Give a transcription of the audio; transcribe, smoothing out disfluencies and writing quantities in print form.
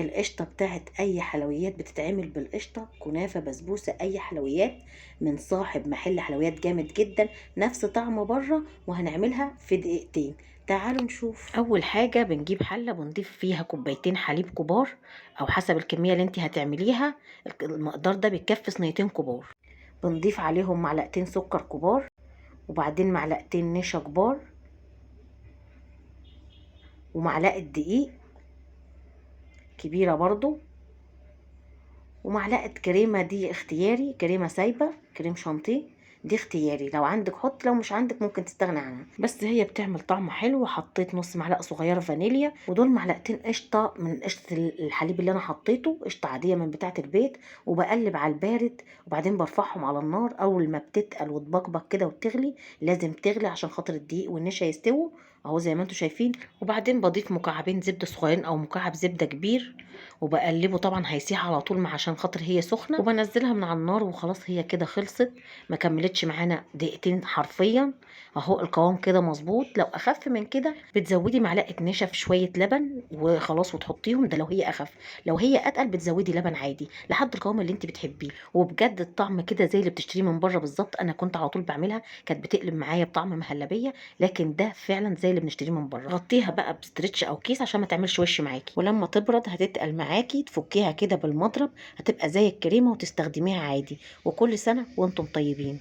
القشطة بتاعت أي حلويات بتتعمل بالقشطة، كنافة، بسبوسة، أي حلويات من صاحب محل حلويات جامد جدا، نفس طعم بره، وهنعملها في دقيقتين. تعالوا نشوف. أول حاجة بنجيب حلة بنضيف فيها كوبايتين حليب كبار، أو حسب الكمية اللي انت هتعمليها. المقدار ده بيكفي صينيتين كبار. بنضيف عليهم معلقتين سكر كبار، وبعدين معلقتين نشا كبار، ومعلقة دقيق كبيرة برضو، ومعلقة كريمة دي اختياري، كريمة سايبة، كريم شانتيه دي اختياري، لو عندك حط، لو مش عندك ممكن تستغنى عنها، بس هي بتعمل طعم حلو. حطيت نص معلقة صغيرة فانيليا، ودول معلقتين قشطة من قشطة الحليب اللي انا حطيته، قشطة عادية من بتاعة البيت، وبقلب على البارد، وبعدين برفعهم على النار. اول ما بتتقل وتبقبق كده وتغلي، لازم تغلي عشان خاطر الدقيق والنشا يستووا اهو زي ما انتم شايفين. وبعدين بضيف مكعبين زبدة صغيرين او مكعب زبدة كبير، وبقلبه طبعا هيسيح على طول عشان خاطر هي سخنه، وبنزلها من على النار وخلاص. هي كده خلصت، ما كملتش معانا دقيقتين حرفيا. اهو القوام كده مظبوط. لو اخف من كده بتزودي معلقه نشا في شويه لبن وخلاص وتحطيهم، ده لو هي اخف. لو هي اتقل بتزودي لبن عادي لحد القوام اللي انت بتحبيه. وبجد الطعم كده زي اللي بتشتريه من بره بالظبط. انا كنت على طول بعملها، كانت بتقلب معايا بطعم مهلبيه، لكن ده فعلا زي اللي بنشتريه من بره. غطيها بقى بستريتش او كيس عشان ما تعملش وش معاكي، ولما تبرد هتتقل معاكي، تفكيها كده بالمضرب، هتبقى زي الكريمه وتستخدميها عادي. وكل سنه وانتم طيبين.